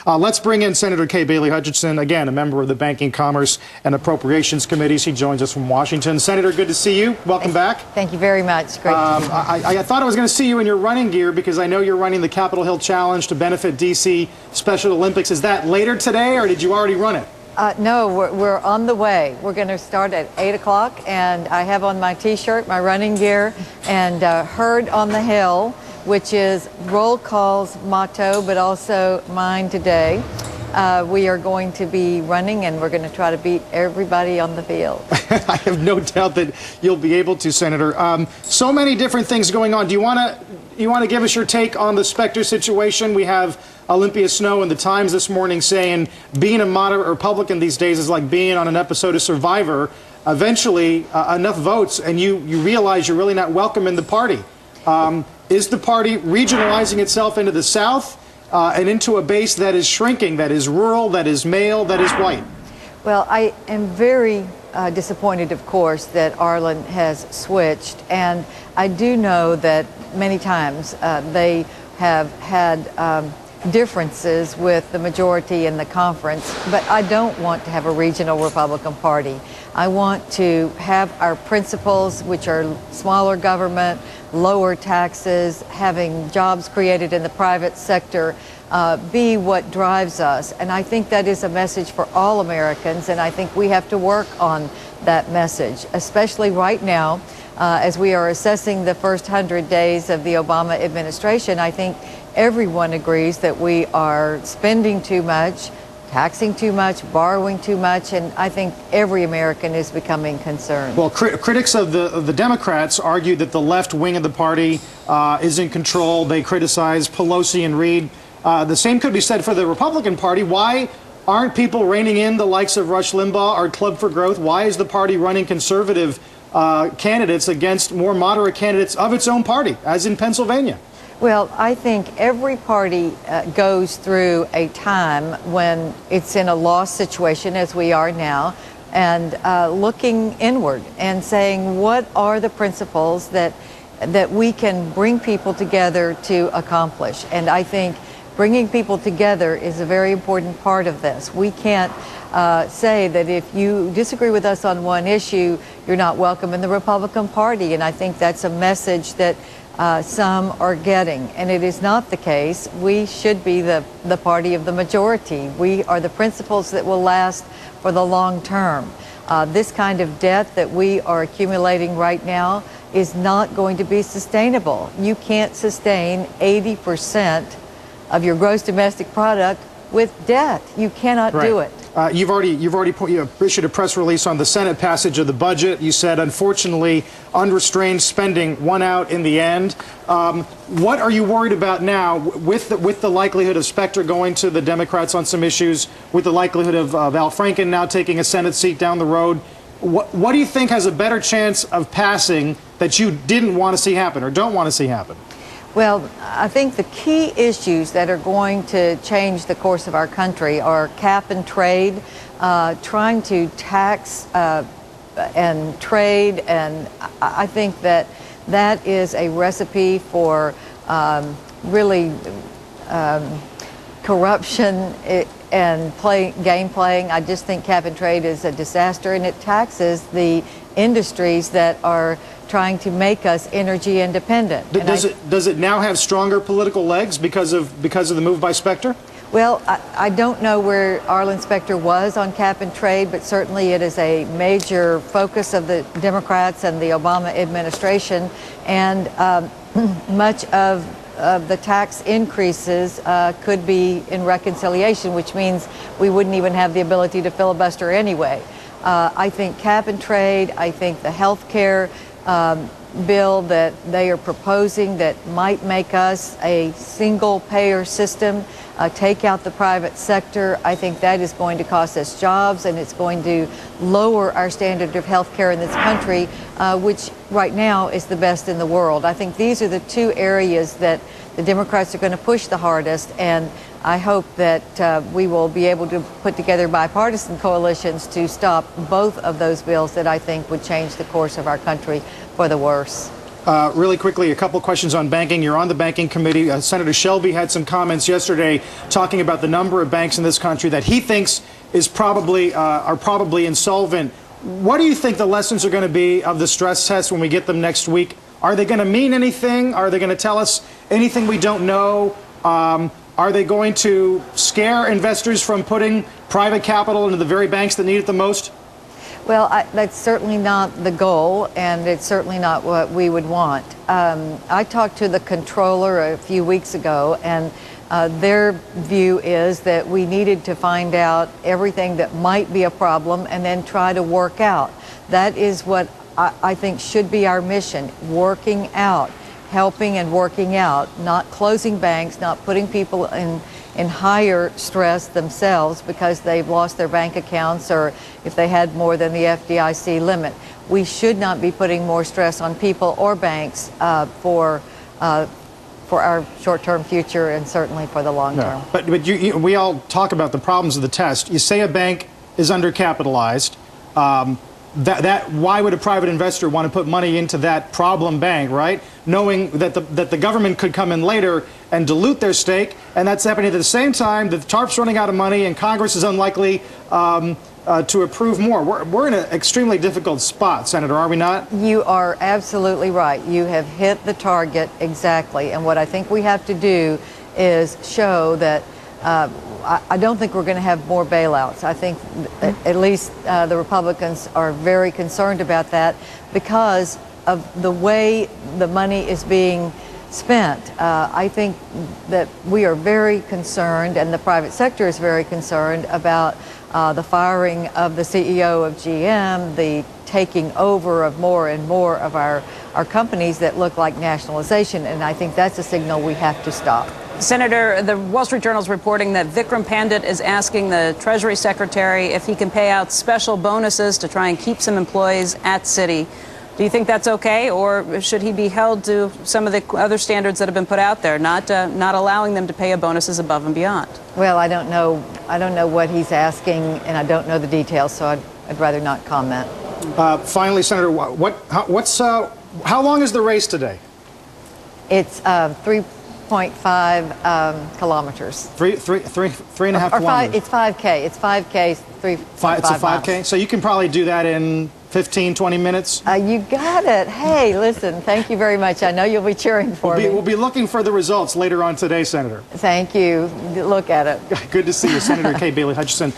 Let's bring in Senator Kay Bailey Hutchison, again, a member of the Banking, Commerce, and Appropriations Committees. He joins us from Washington. Senator, good to see you. Welcome back. Thank you very much. Great to be here. I thought I was going to see you in your running gear because I know you're running the Capitol Hill Challenge to benefit D.C. Special Olympics. Is that later today, or did you already run it? No, we're on the way. We're going to start at 8 o'clock, and I have on my T-shirt, my running gear, and Herd on the Hill, which is roll call's motto, but also mine today. We are going to be running, and we're going to try to beat everybody on the field. I have no doubt that you'll be able to, Senator. So many different things going on. Do you want to give us your take on the Specter situation? We have Olympia Snow in the Times this morning saying being a moderate Republican these days is like being on an episode of Survivor. Eventually, enough votes, and you realize you're really not welcome in the party. Is the party regionalizing itself into the South and into a base that is shrinking, that is rural, that is male, that is white? Well, I am very disappointed, of course, that Arlen has switched. And I do know that many times they have had differences with the majority in the conference. But I don't want to have a regional Republican Party. I want to have our principles, which are smaller government, lower taxes, having jobs created in the private sector, be what drives us. And I think that is a message for all Americans, and I think we have to work on that message, especially right now as we are assessing the first 100 days of the Obama administration. I think everyone agrees that we are spending too much, taxing too much, borrowing too much, and I think every American is becoming concerned. Well, critics of the Democrats argue that the left wing of the party is in control. They criticize Pelosi and Reid. The same could be said for the Republican Party. Why aren't people reining in the likes of Rush Limbaugh or Club for Growth? Why is the party running conservative candidates against more moderate candidates of its own party, as in Pennsylvania? Well, I think every party goes through a time when it's in a loss situation, as we are now, and looking inward and saying, what are the principles that we can bring people together to accomplish? And I think bringing people together is a very important part of this. We can't say that if you disagree with us on one issue, you're not welcome in the Republican Party. And I think that's a message that some are getting, and it is not the case. We should be the party of the majority. We are the principles that will last for the long term. This kind of debt that we are accumulating right now is not going to be sustainable. You can't sustain 80% of your gross domestic product with debt. You cannot do it. You've already issued a press release on the Senate passage of the budget. You said, unfortunately, unrestrained spending won out in the end. What are you worried about now with the likelihood of Specter going to the Democrats on some issues, with the likelihood of Al Franken now taking a Senate seat down the road? What do you think has a better chance of passing that you didn't want to see happen or don't want to see happen? Well, I think the key issues that are going to change the course of our country are cap and trade, trying to tax and trade, and I think that is a recipe for really corruption and game playing. I just think cap and trade is a disaster, and it taxes the industries that are trying to make us energy independent. Does it now have stronger political legs because of the move by Specter? Well, I don't know where Arlen Specter was on cap and trade, but certainly it is a major focus of the Democrats and the Obama administration, and much of the tax increases could be in reconciliation, which means we wouldn't even have the ability to filibuster anyway. I think cap and trade, I think the health care bill that they are proposing that might make us a single payer system, take out the private sector, I think that is going to cost us jobs, and it's going to lower our standard of health care in this country, which right now is the best in the world. I think these are the two areas that the Democrats are going to push the hardest, and I hope that we will be able to put together bipartisan coalitions to stop both of those bills that I think would change the course of our country for the worse. Really quickly, a couple questions on banking. You're on the banking committee. Senator Shelby had some comments yesterday talking about the number of banks in this country that he thinks is are probably insolvent. What do you think the lessons are going to be of the stress test when we get them next week? Are they going to mean anything? Are they going to tell us anything we don't know? Are they going to scare investors from putting private capital into the very banks that need it the most? Well, that's certainly not the goal, and it's certainly not what we would want. I talked to the controller a few weeks ago, and their view is that we needed to find out everything that might be a problem and then try to work out. That is what I think should be our mission, working out, helping and working out, not closing banks, not putting people in higher stress themselves because they've lost their bank accounts or if they had more than the FDIC limit. We should not be putting more stress on people or banks for our short-term future and certainly for the long term. But we all talk about the problems of the test. You say a bank is undercapitalized. Why would a private investor want to put money into that problem bank, right? Knowing that the government could come in later and dilute their stake, and that's happening at the same time that the TARP's running out of money and Congress is unlikely to approve more. We're in an extremely difficult spot, Senator, are we not? You are absolutely right. You have hit the target exactly. And what I think we have to do is show that I don't think we're going to have more bailouts. I think at least the Republicans are very concerned about that because of the way the money is being spent. I think that we are very concerned, and the private sector is very concerned about the firing of the CEO of GM, the taking over of more and more of our companies that look like nationalization, and I think that's a signal we have to stop. Senator, the Wall Street Journal is reporting that Vikram Pandit is asking the Treasury Secretary if he can pay out special bonuses to try and keep some employees at Citi. Do you think that's okay, or should he be held to some of the other standards that have been put out there, not allowing them to pay a bonuses above and beyond? Well, I don't know what he's asking, and I don't know the details, so I'd rather not comment. Finally, Senator, how long is the race today? It's 3.5 kilometers. Three and a half kilometers. It's 5K. It's 5K. It's a 5K. So you can probably do that in 15, 20 minutes. You got it. Hey, listen, thank you very much. I know you'll be cheering for me. We'll be looking for the results later on today, Senator. Thank you. Look at it. Good to see you, Senator Kay Bailey Hutchison.